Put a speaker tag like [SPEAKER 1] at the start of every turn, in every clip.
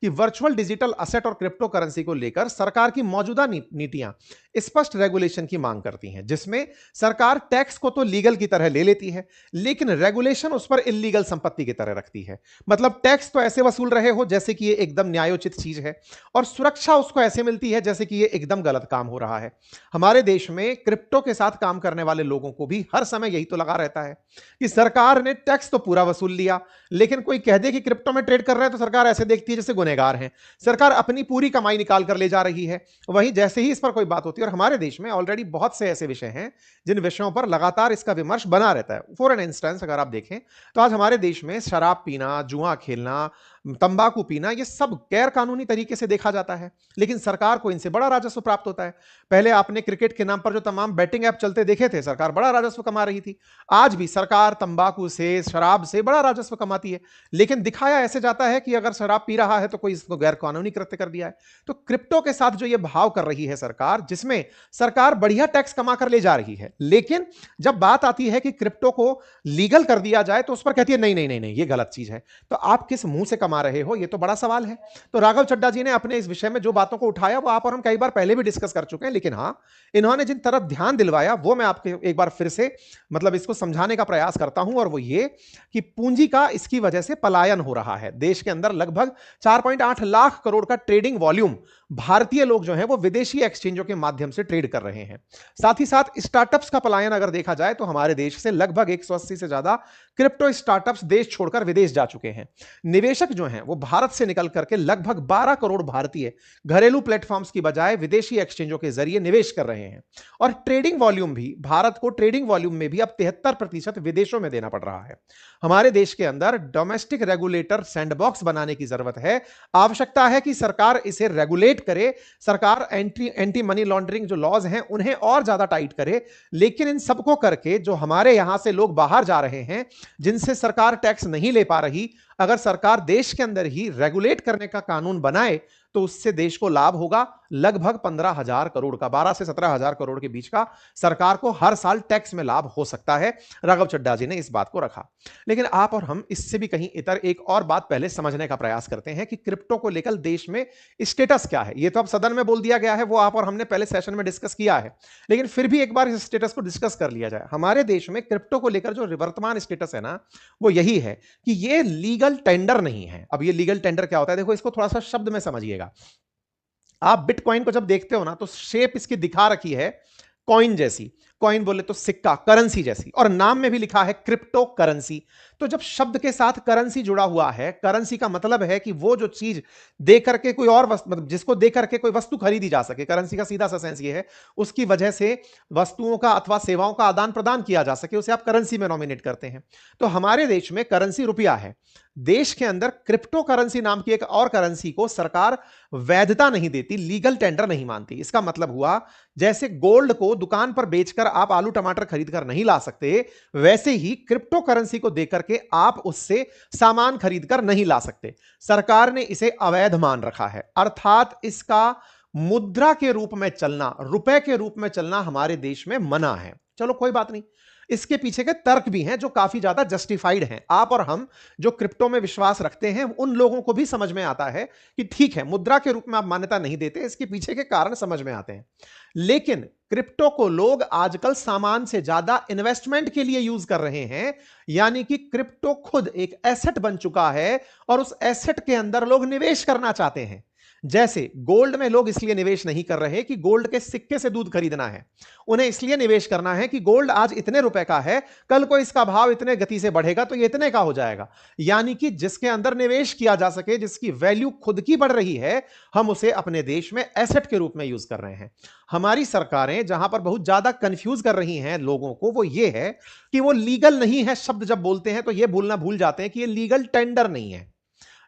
[SPEAKER 1] कि virtual digital asset और crypto currency को लेकर सरकार की मौजूदा नीतियां स्पष्ट रेगुलेशन की मांग करती हैं, जिसमें सरकार टैक्स को तो लीगल की तरह ले लेती है, लेकिन रेगुलेशन उस पर इलीगल संपत्ति की तरह रखती है। मतलब टैक्स तो ऐसे वसूल रहे हो जैसे कि ये एकदम न्यायोचित चीज है, और सुरक्षा उसको ऐसे मिलती है जैसे कि ये एकदम गलत काम हो रहा है। हमारे देश में क्रिप्टो के साथ काम करने वाले लोगों को भी हर समय यही तो लगा रहता है कि सरकार ने टैक्स तो पूरा वसूल लिया, लेकिन कोई कह दे कि क्रिप्टो में ट्रेड कर रहे हैं तो सरकार ऐसे देखती है जैसे गुनहगार हैं। सरकार अपनी पूरी कमाई निकाल कर ले जा रही है। वहीं जैसे ही इस पर कोई बात होती है, और हमारे देश में ऑलरेडी बहुत से ऐसे विषय हैं जिन विषयों पर लगातार इसका विमर्श बना रहता है। फॉर एन इंस्टेंस अगर आप देखें तो आज हमारे देश में शराब पीना, जुआ खेलना, तंबाकू पीना, ये सब गैर कानूनी तरीके से देखा जाता है, लेकिन सरकार को इनसे बड़ा राजस्व प्राप्त होता है। पहले आपने क्रिकेट के नाम पर जो तमाम बैटिंग ऐप चलते देखे थे, सरकार बड़ा राजस्व कमा रही थी। आज भी सरकार तंबाकू से, शराब से बड़ा राजस्व कमाती है, लेकिन दिखाया ऐसे जाता है कि अगर शराब पी रहा है तो कोई इसको गैर कानूनी कृत्य कर दिया है। तो क्रिप्टो के साथ जो ये भाव कर रही है सरकार, जिसमें सरकार बढ़िया टैक्स कमा कर ले जा रही है, लेकिन जब बात आती है कि क्रिप्टो को लीगल कर दिया जाए तो उस पर कहती है नहीं नहीं नहीं नहीं, ये गलत चीज है। तो आप किस मुंह से कमा रहे हो, ये तो बड़ा सवाल है। तो राघव चड्ढा जी ने अपने इस विषय में जो बातों को उठाया वो आप और हम कई बार पहले भी डिस्कस कर चुके हैं, लेकिन हां, इन्होंने जिन तरफ ध्यान दिलवाया वो मैं आपके एक बार फिर से मतलब इसको समझाने का प्रयास करता हूं, और वो ये कि पूंजी का इसकी वजह से पलायन हो रहा है। देश के अंदर लगभग 4.8 लाख करोड़ का ट्रेडिंग वॉल्यूम भारतीय लोग जो हैं वो विदेशी एक्सचेंजों के माध्यम से ट्रेड कर रहे हैं। साथ ही साथ स्टार्टअप्स का पलायन अगर देखा जाए तो हमारे देश से लगभग 180 से ज्यादा क्रिप्टो स्टार्टअप्स देश छोड़कर विदेश जा चुके हैं। निवेशक जो हैं वो भारत से निकल करके लगभग 12 करोड़ भारतीय घरेलू प्लेटफॉर्म्स की बजाय विदेशी एक्सचेंजों के जरिए निवेश कर रहे हैं, और ट्रेडिंग वॉल्यूम भी, भारत को ट्रेडिंग वॉल्यूम में भी अब 73% विदेशों में देना पड़ रहा है। हमारे देश के अंदर डोमेस्टिक रेगुलेटर सैंडबॉक्स बनाने की जरूरत है। आवश्यकता है कि सरकार इसे रेगुलेट करे, सरकार एंटी मनी लॉन्ड्रिंग जो लॉज हैं उन्हें और ज्यादा टाइट करे, लेकिन इन सबको करके जो हमारे यहां से लोग बाहर जा रहे हैं जिनसे सरकार टैक्स नहीं ले पा रही, अगर सरकार देश के अंदर ही रेगुलेट करने का कानून बनाए तो उससे देश को लाभ होगा लगभग 15,000 करोड़ का, 12 से 17,000 करोड़ के बीच का सरकार को हर साल टैक्स में लाभ हो सकता है। राघव चड्ढा जी ने इस बात को रखा, लेकिन आप और हम इससे भी कहीं इतर एक और बात पहले समझने का प्रयास करते हैं कि क्रिप्टो को लेकर देश में स्टेटस क्या है। ये तो अब सदन में बोल दिया गया है, वो आप और हमने पहले सेशन में डिस्कस किया है, लेकिन फिर भी एक बार इस स्टेटस को डिस्कस कर लिया जाए। हमारे देश में क्रिप्टो को लेकर जो वर्तमान स्टेटस है ना, वो यही है कि ये लीगल टेंडर नहीं है। अब ये लीगल टेंडर क्या होता है, देखो इसको थोड़ा सा शब्द में समझिएगा। आप बिटकॉइन को जब देखते हो ना तो शेप इसकी दिखा रखी है कॉइन जैसी, कॉइन बोले तो सिक्का, करेंसी जैसी, और नाम में भी लिखा है क्रिप्टो करेंसी। तो जब शब्द के साथ करेंसी जुड़ा हुआ है, करेंसी का मतलब है कि वो जो चीज दे करके कोई और वस्तु, मतलब जिसको दे करके कोई वस्तु खरीदी जा सके, करेंसी का सीधा सा सेंस ये है, उसकी वजह से वस्तुओं का अथवा सेवाओं का आदान प्रदान किया जा सके, उसे आप करेंसी में नॉमिनेट करते हैं। तो हमारे देश में करेंसी रुपया है। देश के अंदर क्रिप्टो करेंसी नाम की एक और करेंसी को सरकार वैधता नहीं देती, लीगल टेंडर नहीं मानती। इसका मतलब हुआ जैसे गोल्ड को दुकान पर बेचकर आप आलू टमाटर खरीद कर नहीं ला सकते, वैसे ही क्रिप्टो करेंसी को देकर के आप उससे सामान खरीद कर नहीं ला सकते। सरकार ने इसे अवैध मान रखा है, अर्थात इसका मुद्रा के रूप में चलना, रुपए के रूप में चलना हमारे देश में मना है। चलो कोई बात नहीं, इसके पीछे के तर्क भी हैं जो काफी ज्यादा जस्टिफाइड हैं। आप और हम जो क्रिप्टो में विश्वास रखते हैं उन लोगों को भी समझ में आता है कि ठीक है, मुद्रा के रूप में आप मान्यता नहीं देते, इसके पीछे के कारण समझ में आते हैं। लेकिन क्रिप्टो को लोग आजकल सामान से ज्यादा इन्वेस्टमेंट के लिए यूज कर रहे हैं, यानी कि क्रिप्टो खुद एक एसेट बन चुका है और उस एसेट के अंदर लोग निवेश करना चाहते हैं। जैसे गोल्ड में लोग इसलिए निवेश नहीं कर रहे कि गोल्ड के सिक्के से दूध खरीदना है, उन्हें इसलिए निवेश करना है कि गोल्ड आज इतने रुपए का है, कल को इसका भाव इतने गति से बढ़ेगा तो ये इतने का हो जाएगा। यानी कि जिसके अंदर निवेश किया जा सके, जिसकी वैल्यू खुद की बढ़ रही है, हम उसे अपने देश में एसेट के रूप में यूज कर रहे हैं। हमारी सरकारें जहां पर बहुत ज्यादा कंफ्यूज कर रही हैं लोगों को, वो ये है कि वो लीगल नहीं है शब्द जब बोलते हैं तो ये भूल जाते हैं कि ये लीगल टेंडर नहीं है।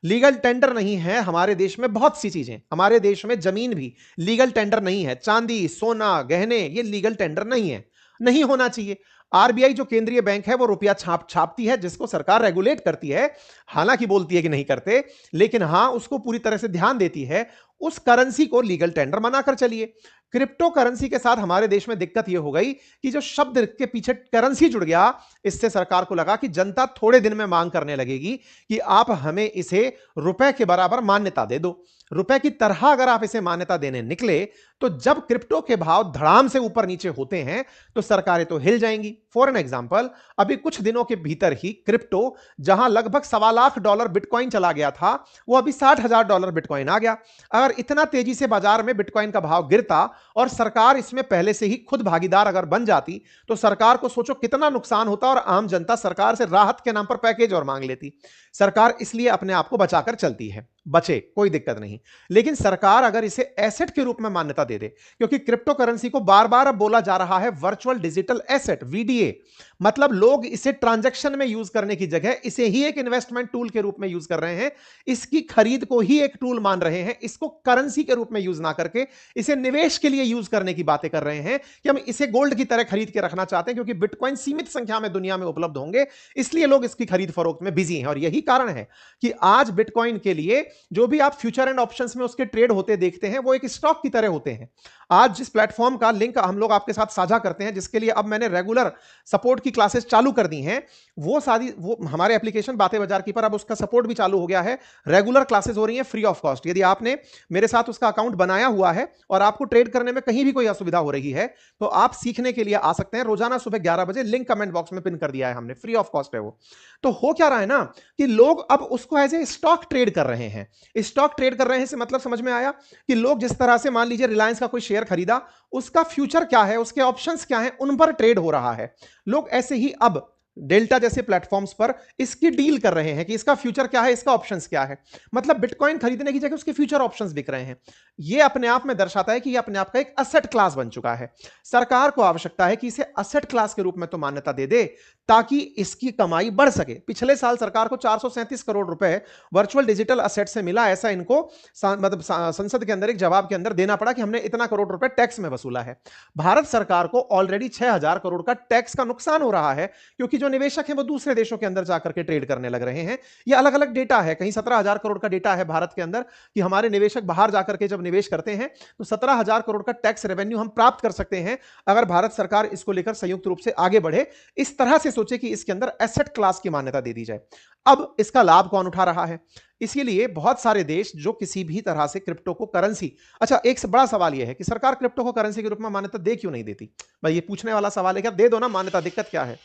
[SPEAKER 1] लीगल टेंडर नहीं है हमारे देश में बहुत सी चीजें, हमारे देश में जमीन भी लीगल टेंडर नहीं है, चांदी, सोना, गहने, ये लीगल टेंडर नहीं है, नहीं होना चाहिए। आरबीआई जो केंद्रीय बैंक है वो रुपया छापती है, जिसको सरकार रेगुलेट करती है। हालांकि बोलती है कि नहीं करते, लेकिन हां उसको पूरी तरह से ध्यान देती है। उस करेंसी को लीगल टेंडर बनाकर चलिए। क्रिप्टो करेंसी के साथ हमारे देश में दिक्कत यह हो गई कि जो शब्द के पीछे करेंसी जुड़ गया, इससे सरकार को लगा कि जनता थोड़े दिन में मांग करने लगेगी कि आप हमें इसे रुपए के बराबर मान्यता दे दो। रुपए की तरह अगर आप इसे मान्यता देने निकले, तो जब क्रिप्टो के भाव धड़ाम से ऊपर नीचे होते हैं तो सरकारें तो हिल जाएंगी। फॉर एन एग्जांपल, अभी कुछ दिनों के भीतर ही क्रिप्टो जहां लगभग $1.25 बिटकॉइन चला गया था, वो अभी $60,000 बिटकॉइन आ गया। अगर इतना तेजी से बाजार में बिटकॉइन का भाव गिरता और सरकार इसमें पहले से ही खुद भागीदार अगर बन जाती, तो सरकार को सोचो कितना नुकसान होता और आम जनता सरकार से राहत के नाम पर पैकेज और मांग लेती। सरकार इसलिए अपने आप को बचाकर चलती है, बचे कोई दिक्कत नहीं। लेकिन सरकार अगर इसे एसेट के रूप में मान्यता दे दे, क्योंकि क्रिप्टो करेंसी को बार बार अब बोला जा रहा है वर्चुअल डिजिटल एसेट, वीडीए, मतलब लोग इसे ट्रांजैक्शन में यूज करने की जगह इसे ही एक इन्वेस्टमेंट टूल के रूप में यूज कर रहे हैं। इसकी खरीद को ही एक टूल मान रहे हैं, इसको करेंसी के रूप में यूज ना करके इसे निवेश के लिए यूज करने की बातें कर रहे हैं कि हम इसे गोल्ड की तरह खरीद के रखना चाहते हैं, क्योंकि बिटकॉइन सीमित संख्या में दुनिया में उपलब्ध होंगे, इसलिए लोग इसकी खरीद फरोख्त में बिजी हैं। और यही कारण है कि आज बिटकॉइन के लिए जो भी आप फ्यूचर एंड ऑप्शंस में उसके ट्रेड होते देखते हैं, वो एक स्टॉक की तरह होते हैं। आज जिस प्लेटफॉर्म का लिंक हम लोग आपके साथ साझा करते हैं, जिसके लिए अब मैंने रेगुलर सपोर्ट की क्लासेस चालू कर दी हैं, वो हमारे एप्लीकेशन बातें बाजार की पर अब उसका सपोर्ट भी चालू हो गया है। रेगुलर क्लासेस हो रही हैं फ्री ऑफ कॉस्ट। यदि आपने मेरे साथ उसका अकाउंट बनाया हुआ है और आपको ट्रेड करने में कहीं भी कोई असुविधा हो रही है, तो आप सीखने के लिए आ सकते हैं। रोजाना सुबह 11 बजे लिंक कमेंट बॉक्स में पिन कर दिया है हमने, फ्री ऑफ कॉस्ट है वो। तो हो क्या रहा है ना कि लोग अब उसको एज ए स्टॉक ट्रेड कर रहे हैं। स्टॉक ट्रेड कर रहे हैं से मतलब समझ में आया कि लोग जिस तरह से मान लीजिए रिलायंस का कोई शेयर खरीदा, उसका फ्यूचर क्या है, उसके ऑप्शंस क्या हैं, उन पर ट्रेड हो रहा है। लोग ऐसे ही अब डेल्टा जैसे प्लेटफॉर्म्स पर इसकी डील कर रहे हैं कि इसका फ्यूचर क्या है, इसका ऑप्शंस क्या है। मतलब बिटकॉइन खरीदने की जगह उसके फ्यूचर ऑप्शंस बिक रहे हैं। यह अपने आप में दर्शाता है कि यह अपने आप का एक असेट क्लास बन चुका है। सरकार को आवश्यकता है कि इसे असेट क्लास के रूप में तो मान्यता दे दे, ताकि इसकी कमाई बढ़ सके। पिछले साल सरकार को 437 करोड़ रुपए वर्चुअल डिजिटल असेट से मिला, ऐसा इनको मतलब संसद के अंदर एक जवाब के अंदर देना पड़ा कि हमने इतना करोड़ रुपए टैक्स में वसूला है। भारत सरकार को ऑलरेडी 6,000 करोड़ का टैक्स का नुकसान हो रहा है, क्योंकि जो निवेशक हैं वो दूसरे देशों के अंदर जाकर के ट्रेड करने लग रहे हैं। ये अलग अलग डेटा है, कहीं 17,000 करोड़ का डेटा है भारत के अंदर कि हमारे निवेशक बाहर जाकर के जब निवेश करते हैं तो 17,000 करोड़ का टैक्स रेवेन्यू हम प्राप्त कर सकते हैं, अगर भारत सरकार इसको लेकर संयुक्त रूप से आगे बढ़े। इस तरह से सोचे कि इसके अंदर एसेट क्लास की मान्यता दे दी जाए। अब इसका लाभ कौन उठा रहा है? इसीलिए बहुत सारे देश जो किसी भी तरह से क्रिप्टो को करेंसी, अच्छा एक बड़ा सवाल यह है कि सरकार क्रिप्टो को करेंसी के रूप में मान्यता दे क्यों नहीं देती? भाई ये पूछने वाला सवाल है, क्या दे दो ना मान्यता, दिक्कत क्या है?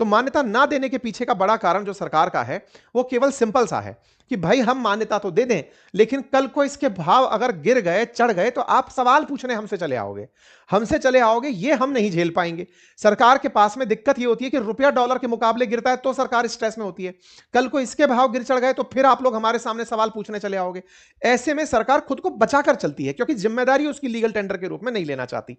[SPEAKER 1] तो मान्यता ना देने के पीछे का बड़ा कारण जो सरकार का है, वो केवल सिंपल सा है कि भाई हम मान्यता तो दे दें, लेकिन कल को इसके भाव अगर गिर गए, चढ़ गए, तो आप सवाल पूछने हमसे चले आओगे, ये हम नहीं झेल पाएंगे। सरकार के पास में दिक्कत ये होती है कि रुपया डॉलर के मुकाबले गिरता है तो सरकार स्ट्रेस में होती है। कल को इसके भाव गिर चढ़ गए तो फिर आप लोग हमारे सामने सवाल पूछने चले आओगे। ऐसे में सरकार खुद को बचाकर चलती है, क्योंकि जिम्मेदारी उसकी लीगल टेंडर के रूप में नहीं लेना चाहती।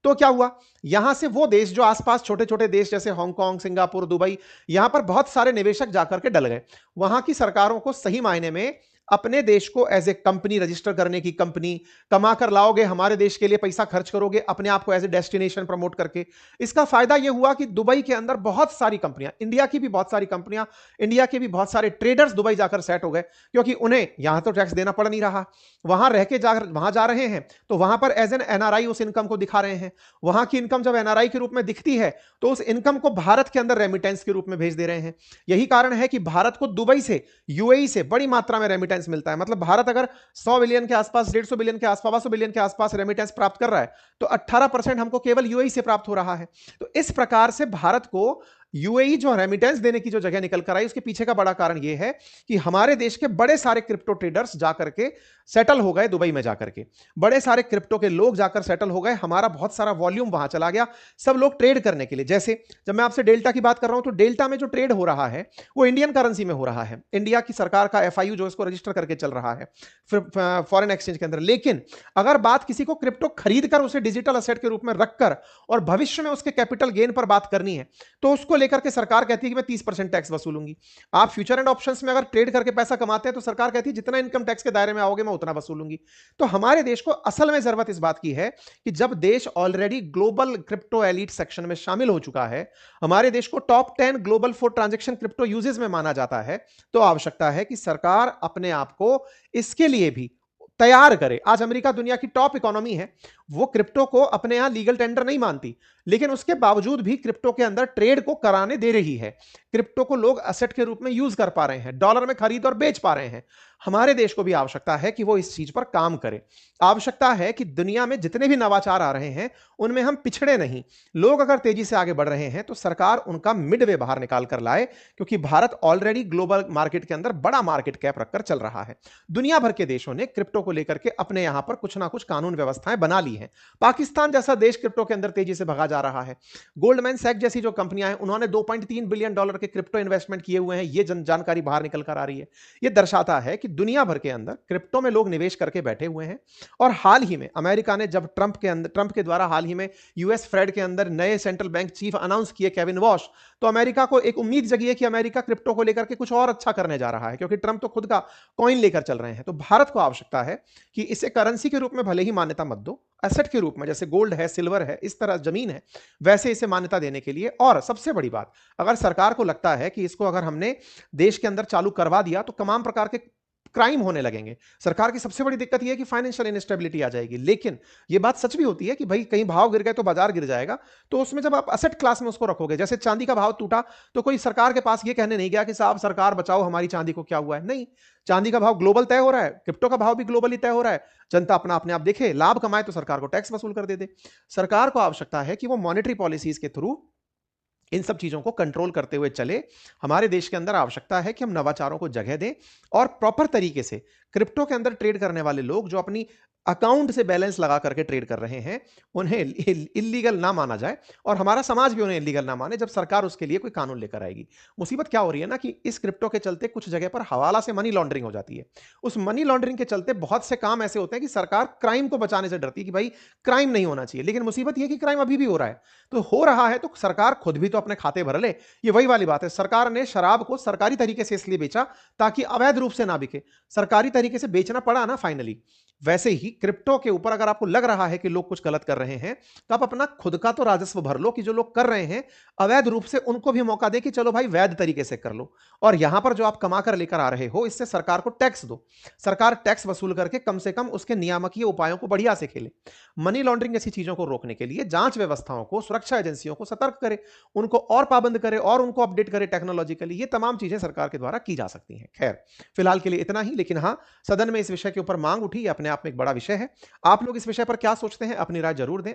[SPEAKER 1] तो क्या हुआ, यहां से वो देश जो आसपास छोटे छोटे देश जैसे हांगकांग, सिंगापुर, दुबई, यहां पर बहुत सारे निवेशक जाकर के डल गए। वहां की सरकारों को सही मायने में अपने देश को एज ए कंपनी रजिस्टर करने की, कंपनी कमा कर लाओगे, हमारे देश के लिए पैसा खर्च करोगे, अपने आप को एज ए डेस्टिनेशन प्रमोट करके। इसका फायदा यह हुआ कि दुबई के अंदर बहुत सारी कंपनियां, इंडिया की भी बहुत सारी कंपनियां, इंडिया के भी बहुत सारे ट्रेडर्स दुबई जाकर सेट हो गए, क्योंकि उन्हें यहां तो टैक्स देना पड़ नहीं रहा। वहां रह के वहां जा रहे हैं तो वहां पर एज एन एनआरआई उस इनकम को दिखा रहे हैं। वहां की इनकम जब एनआरआई के रूप में दिखती है तो उस इनकम को भारत के अंदर रेमिटेंस के रूप में भेज दे रहे हैं। यही कारण है कि भारत को दुबई से, यूएई से बड़ी मात्रा में रेमिटेंस मिलता है। मतलब भारत अगर 100 बिलियन के आसपास, 150 बिलियन के आसपास, 100 बिलियन के आसपास रेमिटेंस प्राप्त कर रहा है, तो 18% हमको केवल यूएई से प्राप्त हो रहा है। तो इस प्रकार से भारत को यूएई जो रेमिटेंस देने की जो जगह निकल कर आई, उसके पीछे का बड़ा कारण यह है कि हमारे देश के बड़े सारे क्रिप्टो ट्रेडर्स जाकर के सेटल हो गए दुबई में जाकर के, बड़े सारे क्रिप्टो के लोग जाकर सेटल हो गए, हमारा बहुत सारा वॉल्यूम वहां चला गया, सब लोग ट्रेड करने के लिए। जैसे जब मैं आपसे डेल्टा की बात कर रहा हूं, तो डेल्टा में जो ट्रेड हो रहा है वो इंडियन करेंसी में हो रहा है। इंडिया की सरकार का एफआईयू जो इसको रजिस्टर करके चल रहा है फॉरेन एक्सचेंज के अंदर। लेकिन अगर बात किसी को क्रिप्टो खरीद कर उसे डिजिटल असेट के रूप में रखकर और भविष्य में उसके कैपिटल गेन पर बात करनी है, तो उसको लेकर के सरकार कहती है कि मैं 30% टैक्स वसूलूंगी। आप फ्यूचर एंड ऑप्शंस में अगर ट्रेड करके पैसा कमाते हैं तो सरकार कहती है जितना इनकम टैक्स के दायरे में आओगे मैं उतना वसूलूंगी। तो हमारे देश को असल में जरूरत इस बात की है कि जब देश already global crypto elite section में शामिल हो चुका है, हमारे देश को top 10 global for transaction crypto uses में माना जाता है, तो आवश्यकता है कि सरकार अपने आप को इसके लिए भी तैयार करे। आज अमेरिका दुनिया की टॉप इकोनॉमी है, वो क्रिप्टो को अपने यहां लीगल टेंडर नहीं मानती, लेकिन उसके बावजूद भी क्रिप्टो के अंदर ट्रेड को कराने दे रही है। क्रिप्टो को लोग असेट के रूप में यूज कर पा रहे हैं, डॉलर में खरीद और बेच पा रहे हैं। हमारे देश को भी आवश्यकता है कि वो इस चीज पर काम करे। आवश्यकता है कि दुनिया में जितने भी नवाचार आ रहे हैं उनमें हम पिछड़े नहीं। लोग अगर तेजी से आगे बढ़ रहे हैं तो सरकार उनका मिडवे बाहर निकाल कर लाए, क्योंकि भारत ऑलरेडी ग्लोबल मार्केट के अंदर बड़ा मार्केट कैप रखकर चल रहा है। दुनिया भर के देशों ने क्रिप्टो को लेकर के अपने यहां पर कुछ ना कुछ कानून व्यवस्थाएं बना ली हैं। पाकिस्तान जैसा देश क्रिप्टो के अंदर तेजी से भगा जा रहा है। गोल्डमैन सैक जैसी जो कंपनियां हैं उन्होंने $2.3 बिलियन के क्रिप्टो इन्वेस्टमेंट किए हुए हैं। ये जानकारी बाहर निकल कर आ रही है। ये दर्शाता है कि दुनिया भर के अंदर क्रिप्टो में लोग निवेश करके बैठे हुए हैं। और हाल ही में अमेरिका ने जब ट्रंप के द्वारा हाल ही में यूएस फेड के अंदर नए सेंट्रल बैंक चीफ अनाउंस किए केविन वॉश, तो अमेरिका को एक उम्मीद जगी है कि अमेरिका क्रिप्टो को लेकर के कुछ और अच्छा करने जा रहा है, क्योंकि ट्रंप तो खुद का कॉइन लेकर चल रहे हैं। तो भारत को आवश्यकता है कि इसे करेंसी के रूप में भले ही मान्यता मत दो, एसेट के रूप में जैसे गोल्ड है, सिल्वर है, इस तरह जमीन है, वैसे इसे मान्यता देने के लिए। और सबसे बड़ी बात, अगर सरकार को लगता है कि इसको अगर हमने देश के अंदर चालू करवा दिया तो तमाम प्रकार के क्राइम होने लगेंगे। सरकार की सबसे बड़ी दिक्कत यह है कि फाइनेंशियल इनस्टेबिलिटी आ जाएगी। लेकिन यह बात सच भी होती है कि भाई कहीं भाव गिर गए तो बाजार गिर जाएगा। तो उसमें जब आप असेट क्लास में उसको रखोगे, जैसे चांदी का भाव टूटा तो कोई सरकार के पास यह कहने नहीं गया कि साहब सरकार बचाओ हमारी चांदी को, क्या हुआ है। नहीं, चांदी का भाव ग्लोबल तय हो रहा है, क्रिप्टो का भाव भी ग्लोबली तय हो रहा है। जनता अपना अपने आप देखे, लाभ कमाए तो सरकार को टैक्स वसूल कर दे। सरकार को आवश्यकता है कि वो मॉनेटरी पॉलिसीज के थ्रू इन सब चीजों को कंट्रोल करते हुए चले। हमारे देश के अंदर आवश्यकता है कि हम नवाचारों को जगह दें और प्रॉपर तरीके से क्रिप्टो के अंदर ट्रेड करने वाले लोग जो अपनी अकाउंट से बैलेंस लगा करके ट्रेड कर रहे हैं उन्हें इलीगल ना माना जाए, और हमारा समाज भी उन्हें इलीगल ना माने जब सरकार उसके लिए कोई कानून लेकर आएगी। मुसीबत क्या हो रही है ना कि इस क्रिप्टो के चलते कुछ जगह पर हवाला से मनी लॉन्ड्रिंग हो जाती है। उस मनी लॉन्ड्रिंग के चलते बहुत से काम ऐसे होते हैं कि सरकार क्राइम को बचाने से डरती है कि भाई क्राइम नहीं होना चाहिए, लेकिन मुसीबत यह कि क्राइम अभी भी हो रहा है। तो हो रहा है तो सरकार खुद भी तो अपने खाते भर ले। ये वही वाली बात है, सरकार ने शराब को सरकारी तरीके से इसलिए बेचा ताकि अवैध रूप से ना बिके, सरकारी तरीके से बेचना पड़ा ना फाइनली। वैसे ही क्रिप्टो के ऊपर अगर आपको लग रहा है कि लोग कुछ गलत कर रहे हैं तो आप अपना खुद का तो राजस्व भर लो कि जो लोग कर रहे हैं अवैध रूप से उनको भी मौका दे कि चलो भाई वैध तरीके से कर लो। और यहां पर जो आप कमा कर लेकर आ रहे हो इससे सरकार को टैक्स दो। सरकार टैक्स वसूल करके कम से कम उसके नियामकीय उपायों को बढ़िया से खेले। मनी लॉन्ड्रिंग जैसी चीजों को रोकने के लिए जांच व्यवस्थाओं को, सुरक्षा एजेंसियों को सतर्क करे, उनको और पाबंद करे और उनको अपडेट करे टेक्नोलॉजिकली। ये तमाम चीजें सरकार के द्वारा की जा सकती हैं। खैर, फिलहाल के लिए इतना ही, लेकिन हाँ, सदन में इस विषय के ऊपर मांग उठी, अपने आप में एक बड़ा विषय है। आप लोग इस विषय पर क्या सोचते हैं, अपनी राय जरूर दें।